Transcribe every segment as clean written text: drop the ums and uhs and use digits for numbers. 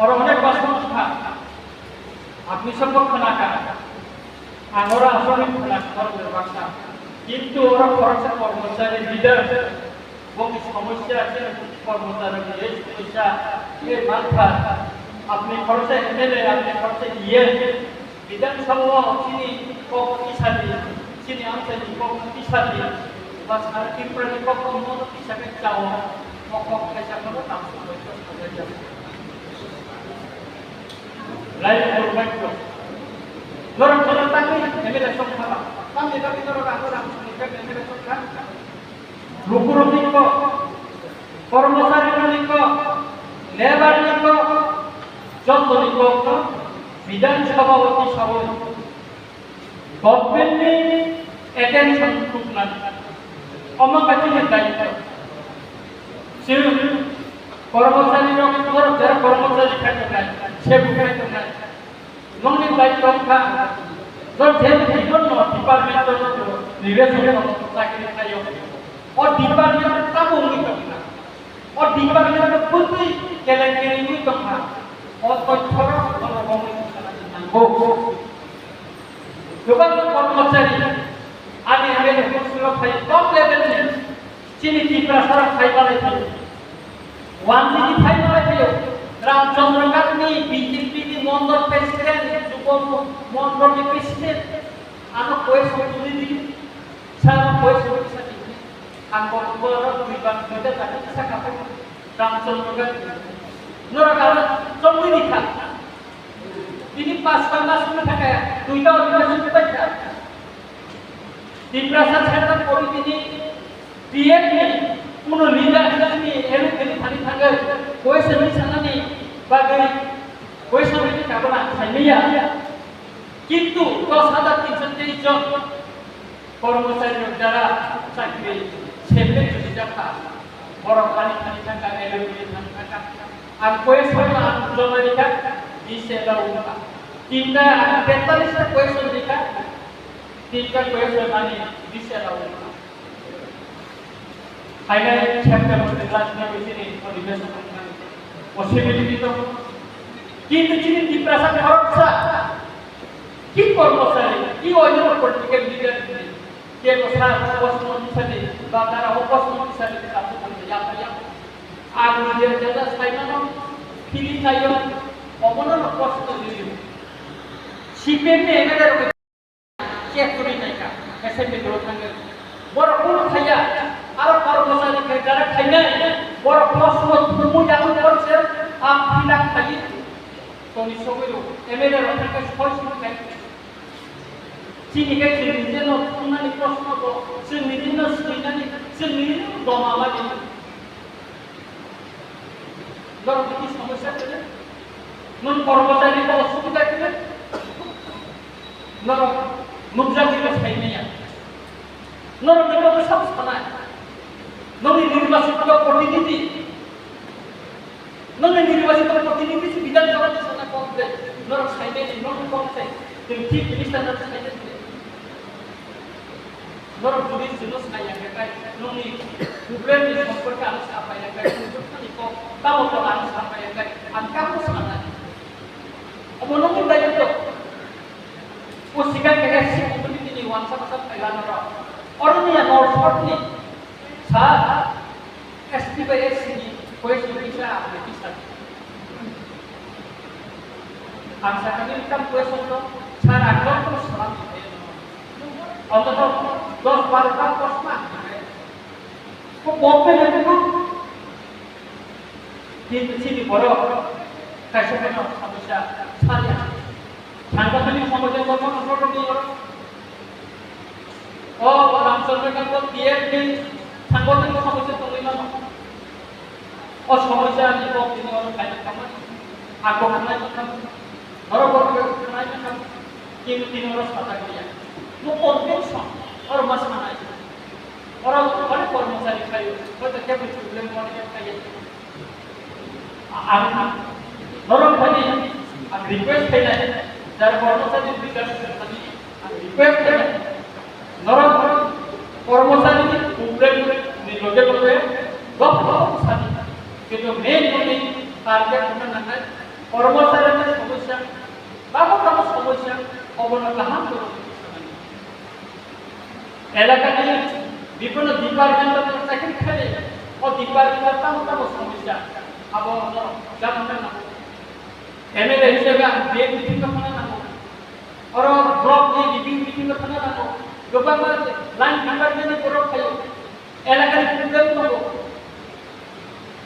ওরা অনেক সংস্থা আপনি সম্পর্ক না আর ওরা আসলে খরচের বাসা কিন্তু ওরা খরচের কর্মচারী লিডার এবং সমস্যা আছে কর্মচারী এই সমস্যা এই মাথা আপনি খরচে এমএলএ আপনি খরচে ইয়ে বিধানসভা চিনি শক্তিশালী চিনি আঞ্চলিক শক্তিশালী বা সার্কিট প্রতিপক্ষ হিসাবে চাওয়া মকক পেশা কোনো নাম লাইভ দুর্ভাগ্য ধরুন ধরুন তাকে এমএলএ সংখ্যা kami tapi kalau aku langsung nikah dan besokkan lukur niko কর্মচারী niko লেবার niko যত niko বিধানসভা অতি সভা গভর্নমেন্ট অ্যাটেনশন খুব না অমকাচিনের দায়িত্ব সে কর্মচারীর যারা কর্মচারী থাকে না সে বুঝাইতে না মনের দায়িত্ব যেহেতু বিভিন্ন ডিপার্টমেন্ট নির্বাচনে চাকরি খাই और डिपार्टमेंट तब उंगली करना और डिपार्टमेंट में खुद ही कैलेंडर में करना और थोड़ा थोड़ा कॉमन हो लोगों को कर्मचारी आगे हमें कुछ फाइल टॉप लेवल में चीनी की प्रसार फाइल वाले थे वन जी फाइल वाले थे रामचंद्र गांधी बीजेपी की मंडल प्रेसिडेंट जुबन मंडल के प्रेसिडेंट आनो कोई सोचने दी सारा कोई सोचने angkot berapa ribuan meter tadi bisa kapan langsung juga nurut kalau semua nikah ini pas panas sudah kayak duita orang sudah baca di perasaan saya politik ini dia ini punya lidah ini elok ini tadi tanggal kue seni sana nih bagai kue seni ini kapan saya ya কিন্তু 10,330 জন কর্মচারী যারা চাকরি ছেলে যদি দেখা বড় পানি পানি থাকা এলোমেলো থাকা আর কোয়েশন আন্দোলন লেখা বিশেলা উঠা তিনটা 43টা কোয়েশন লেখা তিনটা কোয়েশন মানে বিশেলা উঠা ফাইনাল চ্যাপ্টার মধ্যে রাজনীতি বিষয়ে পরিবেশ পসিবিলিটি তো কিন্তু যিনি ডিপ্রেশন খরচা কি কর্মচারী কি অন্য পলিটিক্যাল লিডার কে কথা উপস্থিত হিসেবে বা তারা উপস্থিত হিসেবে কাজ করতে যাবে আর নিজের যেটা সাইনানো ফিরি চাইও অমনন কষ্ট দিল সিপিএম এমএলএ কে করি নাই কা এসএমপি গ্রোথ থাকে বড় কোন খাইয়া আর কর্মচারী কে যারা খাই নাই বড় প্রশ্ন তুমি জানো করছে আপ ফিলা খাই তো নিশ্চয় এমএলএ রক্ষাকে সহজ খাই চিনিকে নিজের অন্যান্য প্রশ্ন সে নিজের সুইনানি সে নিজের দমালাগে ধরো কি সমস্যা আছে মন কর্মচারী তো অসুবিধা আছে ধরো মুদ্রাজির ছাই নেই ধরো নিকট সব শোনায় নবী নির্বাচিত প্রতিনিধি বিধানসভা শোনা করবে ধরো ছাই নেই নন করছে কিন্তু ঠিক জিনিসটা না ছাই নেই ধরো পুলিশ জিনিস নাই একাই ননি প্রবলেম ni সম্পর্কে আলোচনা সাপাই একাই সুযোগনি কো তাও তো আলোচনা সাপাই একাই angkamu sana omong dayo to o sigan kaya si community ni wan sa kailan ra orang niya north port ni sa STBS ni koes bisa bisa ang sa kanil kam koes to sa agam to salam অন্তত 10-12টা প্রশ্ন ও বলবে না কিন্তু চিনি বড় কাছে কেন সমস্যা ছাড়িয়ে সাংগঠনিক সমস্যা কখন প্রোটো দিয়ে ও রামচন্দ্র কান্ত পিএফডি সাংগঠনিক সমস্যা তুমি না ও সমস্যা আমি তিনি ওর ফাইনাল কামাই আগো কামাই কথা ধরো বড় কামাই কথা কিন্তু তিনি ওর সাথে গিয়া Convention or masalah orang orang कर्मचारी खायो तो क्या कुछ प्रॉब्लम होने का खायो orang tadi request है dari कर्मचारी विकास tadi request है orang कर्मचारी प्रॉब्लम निलोगे बोले बहुत सारी कि जो मेन टारगेट होना है কর্মচারীদের সমস্যা বাবুকাম সমস্যা অবনগাহাম এলাকাতে বিভিন্ন ডিপার্টমেন্টের চাকরি খেলে ও ডিপার্টমেন্টের তাম সমস্যা আবো জানাবেন না এমএলএ হিসেবে বিয়ে বিভিন্ন থানা নামো और ब्लॉक में বিভিন্ন থানা নামো গোপাল লাইন ডিপার্টমেন্টে পড়ো খাইও এলাকার প্রবলেম হবো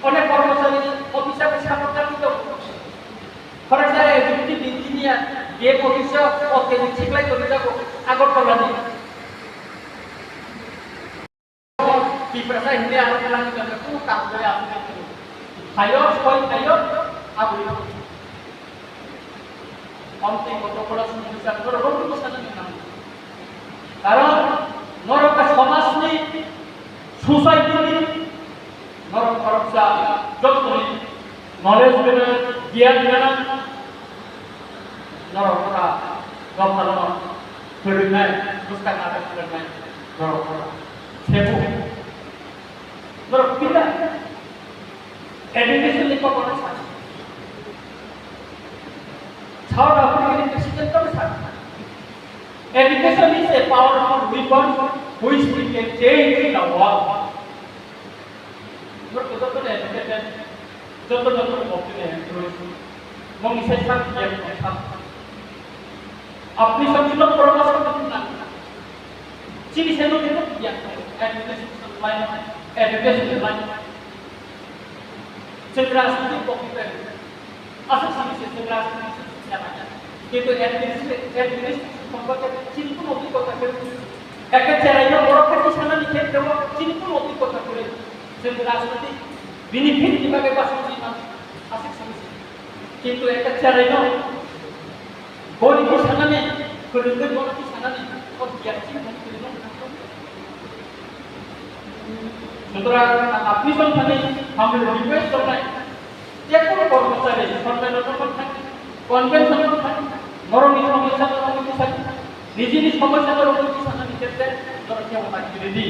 অনেক কর্মচারী অফিসার সাপোর্টার দিত ফরেস্টার এক্সিকিউটিভ ইঞ্জিনিয়ার বিয়ে অফিসার ওকে ঠিকলাই করে যাব আগরতলা দিয়ে পিপ্রাসা হিন্দে আর লাগি করে কোনো কাজ করে আসবে খাইও কই খাইও আগুই অন্তে কত বড় সমস্যা করে রোগ সাজানো না কারণ নরকা সমাজ নেই সোসাইটি নেই নরক খরচা যত নেই নলেজ দেবে জ্ঞান দেবে নরকরা গভর্নর ফেরনাই দুষ্টা নাটক ফেরনাই নরকরা সেবু নরক পিতা এডুকেশন লিখো করে থাকে How African decision comes up. Education is a powerful weapon which we can change the world. Betul educated, betul popular terus mengisahkan yang besar. Apni sambil proses kebetulan. Ciri saya itu dia education lain. Generasi popular. Asal sini generasi কিন্তু administration সম্পর্কে চিন্তা অভিজ্ঞতা করে একটা চেরাইয়া বড় কাছে সানানি ক্ষেত্রে চিন্তা অভিজ্ঞতা করে সেটা রাজনৈতিক বেনিফিট বিভাগে বাসন্তী আছে কিন্তু একটা চেরাইয়া গরিব সানানি গরিব বড় সানানি ও জ্ঞান চিন্তা করে সুতরাং আপনি সন্ধানে আমাদের রিকোয়েস্ট করবেন যে কোনো কর্মচারী সম্মেলন থাকে কনভেনশন থাকে মরণী সমস্যা রোগী থাকে নিজেরই সমস্যা রোগী সামনে ক্ষেত্রে দরকার আমরা রেডি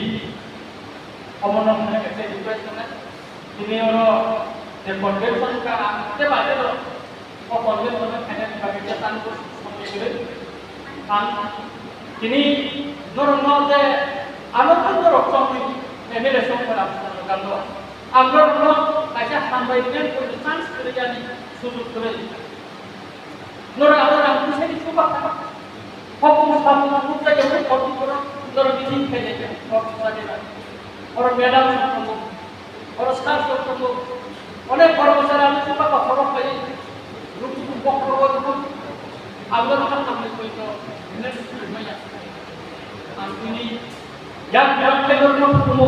অমরনাথ কাছে রিকোয়েস্ট করেন তিনি ওর যে কনভেনশন কা আনতে পারে ও কনভেনশন খানে বিভাগে তান সময় করে কান তিনি ধরুন যে আলোচিত রকম এমএলএ সংখ্যা আপনারা কাল আমরা কাছে সাংবাদিকদের কোনো চান্স করে জানি সুযোগ করে Nora orang bisa dicoba hukum sama kita yang berkoordinasi orang Nora bikin kayaknya orang saja orang medam ketemu orang staff ketemu oleh permasalahan itu coba orang kayak rugi bokor itu agar orang kami itu benar semuanya ini yang kenal ketemu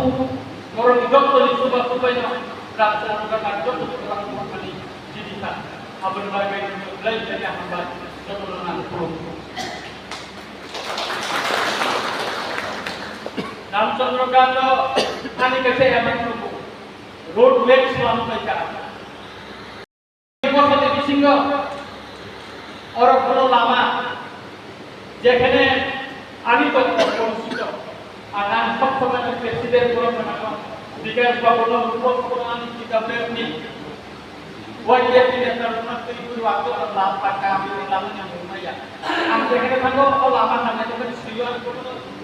orang hidup tuh coba supaya rasa orang hidup orang kali jadikan abang bagai belajar dari hamba keturunan Purung. Ramchandra Gandhi ani kaise aman road way selama mereka. Ibu Siti Bisinggo orang pulau lama, যেখানে আমি তো পরিচিত আর আমি সবসময় president বলে মনে বিকাশ বাবু উপস্থাপনা কিতাবে আপনি wajib tidak terlepas dari waktu terlampau kami lamanya lumayan. Angker kita tangguh lama namanya itu kan siapa?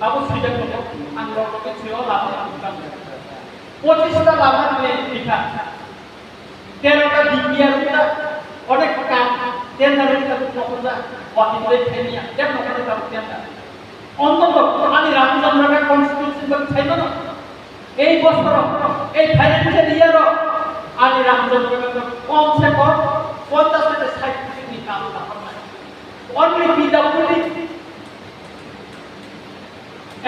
Lalu sudah betul. Angker kita siapa lama bukan. Posisi lama ni kita. Kerana dibiar kita oleh pekan. Kerana kita bekerja waktu itu ni. Kerana kita bekerja. Untuk kami rakyat mereka konstitusi bercakap. বছর এই financial year আমি রামচন্দ্র কমসে কম 50 থেকে 60 কোটি কাম করলাম only PWD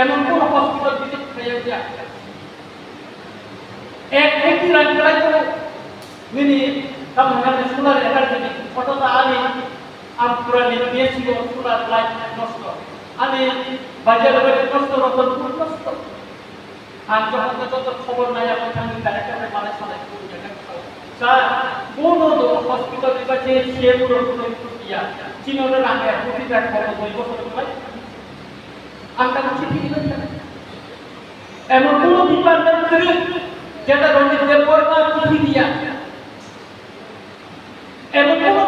এমন কোন hospital visit হয়ে যায় এক একটি রাজ্যে তো মিনি তামহানে সোলার এনার্জি ফটোটা আমি পুরা নিয়েছিল সোলার লাইট নষ্ট আমি বাজারে নষ্ট রতন নষ্ট আর যখন যত খবর নাই আমার সঙ্গে ডাইরেক্টরে মানে সালাই স্যার কোন হসপিটাল দিবাছে সে পুরো ইয়া চিনোর আগে কোটি টাকা খবর 2 বছর ভাই আমরা চিঠি দিবেন এমন কোন ডিপার্টমেন্ট করে যেটা রঞ্জিত দেব করবা চিঠি দিয়া এমন কোন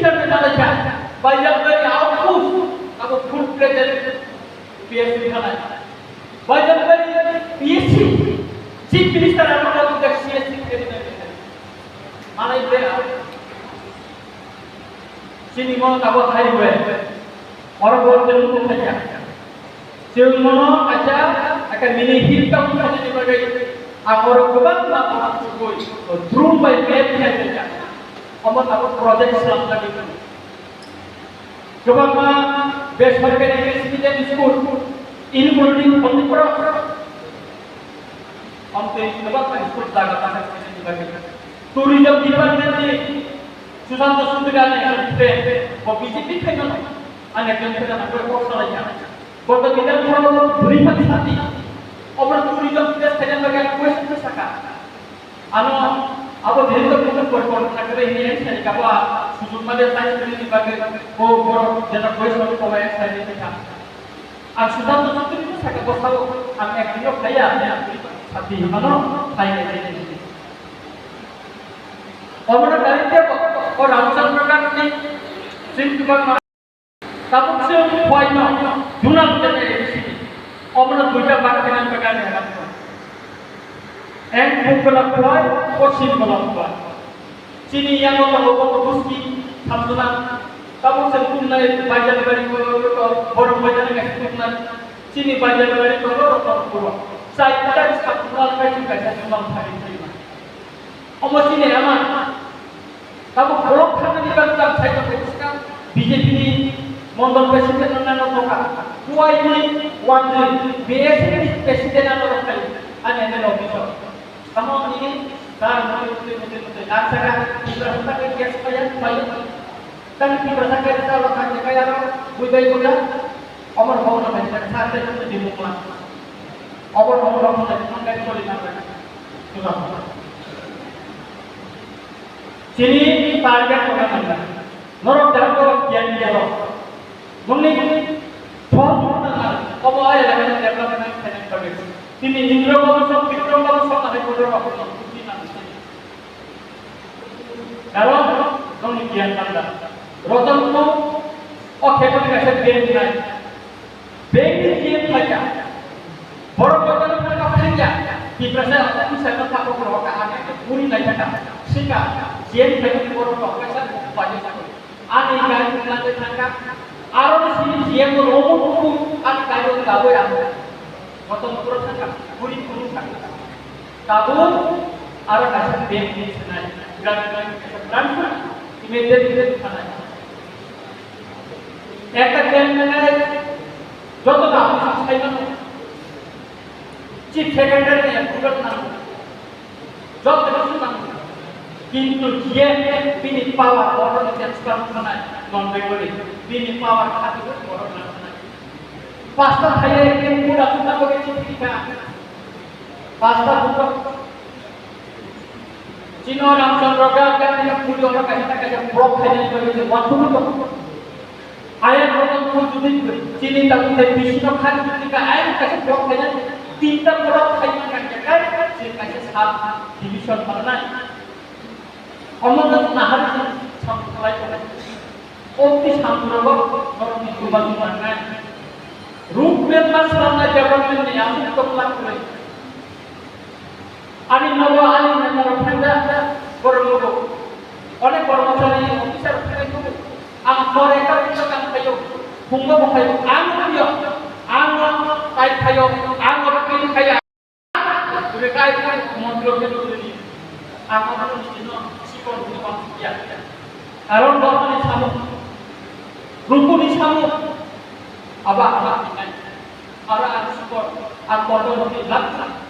Minister ke Malaysia, bayar dari output, aku food president PSC khalai. Bayar dari PSC, Chief Minister aku untuk CSC president. Mana itu ya? Sini mau tahu highway, orang berjalan saja. Semua aja akan milih hitam saja sebagai orang kebat orang sugoi, drum by bed saja. Amat aku project Islam lagi kan. Coba mah bersarkari Christian school, including Omnipros. Omte coba kan school jaga pasal Christian lagi. Tourism department ni Susanto Sundari yang kita, BJP kan anak yang kita nak berkuasa lagi. Kalau kita mau beriman hati, orang tourism kita sekarang bagian kuis pusaka. Apa dia itu kita berkorban negara ini yang saya kata susun model sains ini bagai orang jangan kuis orang kawai saya ini kan. Sudah tu itu saya kata tahu anak kita kaya hati mana kaya ini. Orang dari dia orang Ramchandra ni simpulkan tapi semua poinnya junang jadi isi. Orang dua bakat dengan bagian yang apa? Bukan kuat, kosin bukan kuat. Sini yang orang buski, hamdulan. Kamu sempurna baca dari orang baca dengan sempurna. Sini baca dari orang kurang. Saya tak sempurna baca baca junang hari ini. Omong sini aman. Kamu kalau karena di bangsa saya teruskan BJP ini Mondol presiden nana toka, kuai ini wajib, BS ini presiden nana toka, ane official. Kamu ini kan betul. Asalkan diberasa kerja supaya baik. Kan diberasa kerja kalau kerja kaya budaya, omor bawah nama kita sate itu di rumah. Omor bawah kita mangkai solid nama. Sudah. Sini target orang anda. Norok jago kian jauh. Mungkin thon dengan kamu ayah lagi development yang bagus. Ini Indra kamu ada kodok apa ini nanti. Kalau demikian anda, rotan itu, oke pun kasih game lain. Game saja. Borok-borok mereka kerja. Di proses aku bisa tak aku berwakaan itu puri lagi tak. Sehingga game lagi borok-borok kasih banyak sekali. Ani kali nanti tangkap. Arus ini dia meromuk kayu kayu yang potong kurang kan, kulit kan. Kabu arus asal bem di sana, berangkat, immediate sana. Ekor bem mana? Jodoh tak sampai mana? Chief Secretary yang bukan nama, jodoh itu nama. Kintu dia pilih power orang yang sekarang sana non-regular. Bini power hati itu orang lain. Pastor saya yang muda kita bagi cerita. Pastor untuk Cina orang Ramchandra kan yang muda orang kasih prop hanya bagi waktu itu. Ayat orang pun jadi Cina tak boleh bisnis kan ketika ayat kasih prop hanya tidak prop hanya kan Cina kasih saham division mana. Omong itu nahar sampai kelai. Ofis hampir orang itu bagaimana? Rukun masalah jabatan ini yang kita lakukan. Ani nawa ani nama orang bermutu. Oleh permasalahan ini officer itu, mereka itu kan kayu, bunga kayu, angin kayu, angin kayu. Mereka itu menjual ini. Angin itu sikon itu ya. Kalau orang ini sama. Rukun Islam apa ini? Orang support, angkor itu laksana.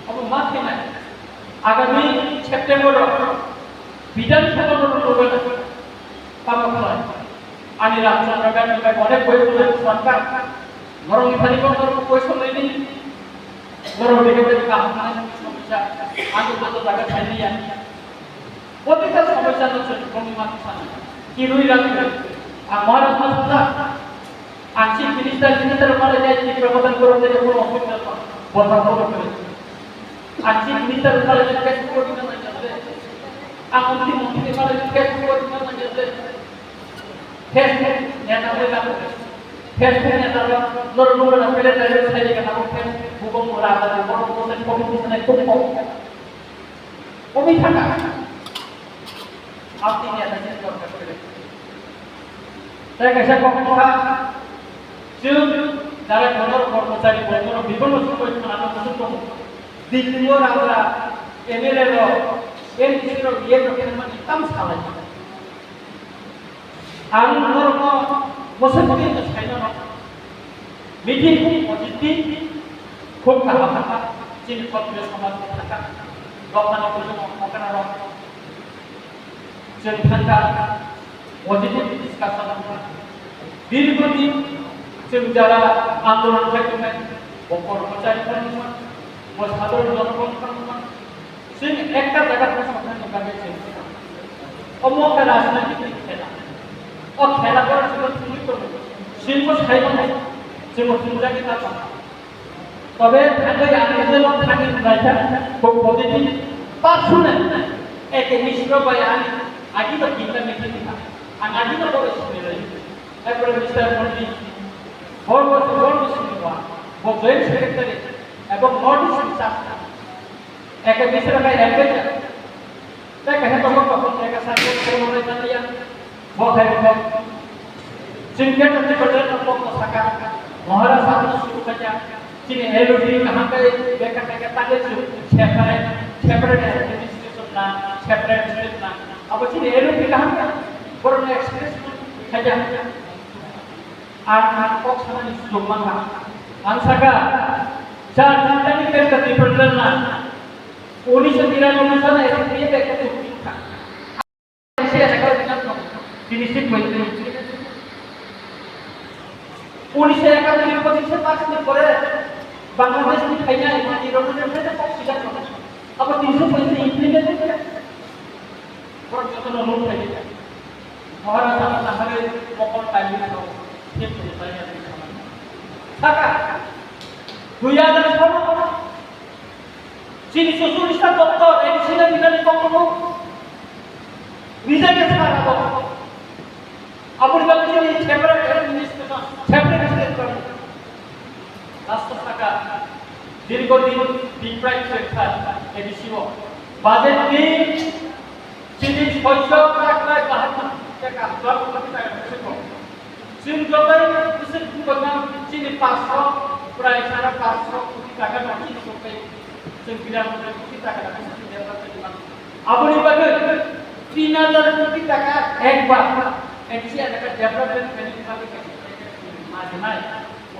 Apa maknanya? Agami September bidan September program pameran. Ani Ramchandra kan kita boleh kuis sangat. Orang ini kalau kuis ini, orang dekat keamanan bisa. Aku betul jaga sendirian. Waktu itu sampai sana komunitas sana. Kirui lagi, amaran masalah, Chief Minister malah jadi perbuatan kurang dari orang official, buat apa? Chief Minister malah jadi kes koordinasi. Ang unti-unti malah Facebook na nangyayari. Facebook nyata mo lang. Facebook nyata lang. Loro-loro na pala tayo sa iyo ka Facebook. Bukong murata na mo sa community na ito. Umita ka. After nyata siya ko kapila. Saya kasi ko যারা কোনো কর্মচারী বন্ধুর বিভিন্ন সময় আনন্দ দিল্লিও আমরা MLA এমপির ইয়ে লোকের মানে ইতাম সালাই আর ধর্ম মুসলমান ছাইনা মিটিং অতিথি খুব খারাপ থাকা চিনি কর্মীয় সমাজ থাকা দোকানে কোনো মকানা রং চিনি থাকা পজিটিভ ডিসকাশন দীর্ঘদিন যারা আন্দোলন করতেন ও কর্মচারী কর্মচারী ও সাধারণ জনগণ কর্মচারী সেই একটা জায়গা সমাধান করেছে অমুক রাজনৈতিক খেলা ও খেলা করার জন্য তুমি করবে শিল্প সাহিত্য নেই যে মুসলিমরাকে তা তবে থাকে আন্দোলন থাকে খুব পজিটিভ তার শুনে একে মিশ্র বাই আগে তো কিনটা মিশে দিতা আর আগে তো বড় শুনে রয়েছে তারপরে মিস্টার পন্ডিত বড় শুনবা ও জয়েন্ট সেক্রেটারি এবং নর্থ ইস্ট চাষা একে মিশ্র বাই অ্যাডভেঞ্চার তাই কাছে তখন তখন একা সাথে করে জানিয়া বহাই सिंकेट से बदल को सका महारा साथ शुरू कर जा चिने एलओडी कहां पे बेका के ताले सेपरेट एडमिनिस्ट्रेशन ना सेपरेट ना अब चिने एलओडी कहां पे बरन एक्सप्रेस है जा आर को सना सुमान ना अंसका चार चिंतानी करते बदल ना 1993 साल ऐसे ये बेका तो था ऐसे ऐसा कर फिनिशिंग में 1971 পঁচিশে পার্সেন্ট করে বাংলাদেশ খাইয়া ইউরোপের সাথে পক্ষিদার করে আবার 335 ইমপ্লিমেন্ট করে বড় যতন লোক হয়ে যায় মহারাজ আমার নাহারে পকল টাইম দাও ঠিক করে তাই আমি টাকা 2016 চিনি 44টা দপ্তর এডিশনাল বিধানে কখনো নিজেকে ছাড়াবো আপনি বলছেন এই সেপারেট অ্যাডমিনিস্ট্রেশন সেপারেট স্টেট করে রাষ্ট্র টাকা দীর্ঘদিন ডিপ্রাইভ সেক্টর এডিসিও বাজেট দিন চিনি 600 লাখ টাকা 10 কোটি টাকা চিনি যতই বিশেষ প্রোগ্রাম চিনি 500 প্রায় 550 কোটি টাকা বাকি করতে চিনি 92 কোটি টাকা আপনি বলেন 3000 কোটি টাকা একবার ऐसी अलग डेवलपमेंट करने के बाद माध्यम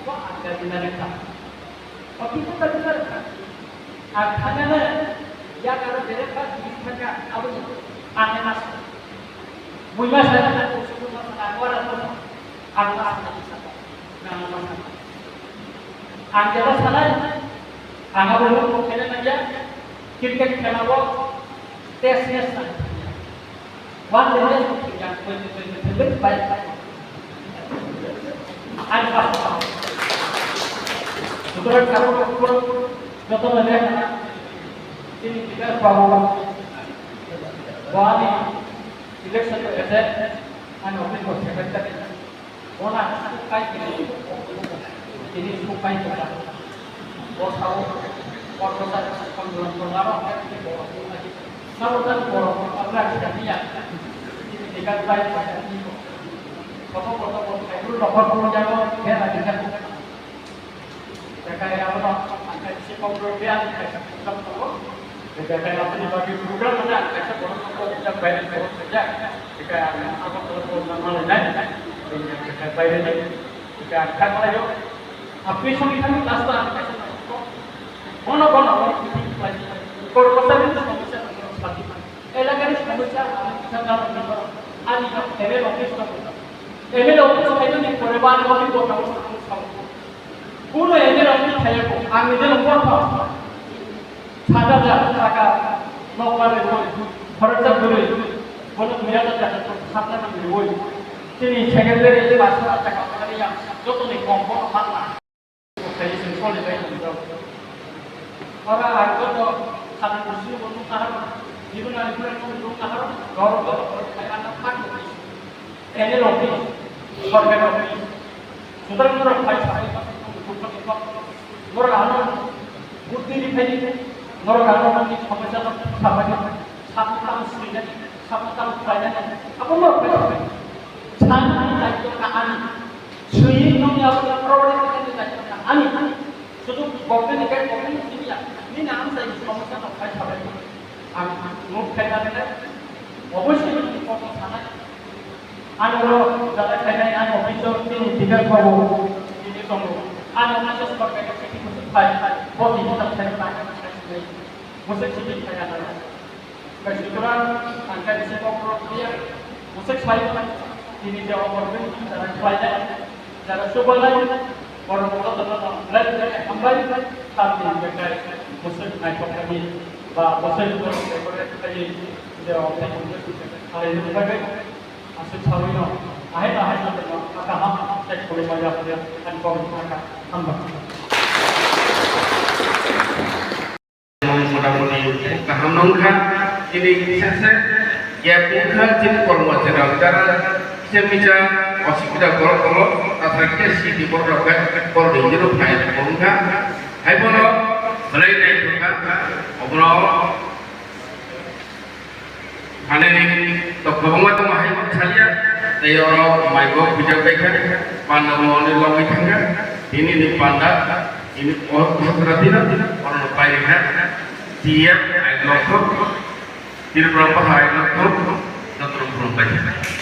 वो आगे बिना रखा और किसी का बिना रखा खाने में या करो मेरे पास बीच का अब आने ना मुझे सारा ना कुछ तो मत आगवार तो आगवार नहीं सकता ना मत आगे तो साला आगे वो खेलने में जा क्रिकेट खेलना वो test match one day yang lebih baik ada sudah kalau contoh mereka ini kita bahwa wali election itu ada anu itu secretary ona sukai ini sukai kita bos tahu korporat pengalaman kita bawa lagi namun kalau apa sudah lihat dengan baik pada itu. Kalau protokol itu nomor penjaga dia lagi kan. Kayak apa ada si pemrobian kayak apa. Kayak apa dibagi program ada kayak protokol yang baik saja. Kayak apa protokol normal lain. Kayak baik ini. Kayak kan ayo. Api sini kan lasta kayak ono korporat itu komisi seperti এলাকার সমস্যা সরকার আনি ML office ML office খাইতে পরিবার বলি কথা কোন ML office খাইবো আমি যেন কথা 7000 টাকা নকলে খরচা করে কোন মেয়াদে টাকা সামনে আমি ওই তিনি সেকেন্ডারি 500 টাকা করিয়া যতনে কম কম পাতলা খাইছেন চলে যাই ওরা আগে তো সাধারণ বন্ধু তারা জীবনের মধ্যে তাহার ঘর ঘর আনা থাকবে এনের অফিস সরকারের অফিস সুতরাং ভাই নরক আনন্দ বুদ্ধি ফেলি নরক আনন্দ সমস্যা সামাজিক সাতটাম শ্রীজান সাতটাম final apa mau apa sana itu kaani suyi nong ya problem itu itu kaani শুধু গভর্নমেন্ট এর গভর্নমেন্ট সিরিয়া নি নাম চাই সমস্যা না ফাইট হবে আমি মুখ খাইনা দিলে অবশ্যই কত থানা আনলো যারা খাইনাই আন অফিসার তিনি ফিগার করব তিনি কম আন অফিসার সরকার থেকে কিছু ফাই বডি হিসাব থেকে টাকা নাই মুসে চিঠি খাইনা না সুতরাং angka di sekolah program musik saya ini jawab problem cara pelajar cara coba lagi orang orang terlalu belajar kembali tapi mereka musik naik kami bah musik itu mereka tadi jawab hari ini sebagai masuk sawino akhir sampai agama cek boleh banyak dia dan komunitas hamba kaham nongkha ini kisah ya bukan jenis koluacara cara semija osibida kolo asaknya si di bordokan kordi jeruk naik nongkha hai bono mulai naik nongkha obrol ane ni to kebunga to mahai saya ayo mai go bijak baikkan panda mau ni lomi tangga ini di panda ini orang paling tiap ayat lokok tidak berapa ayat lokok dan terus berubah.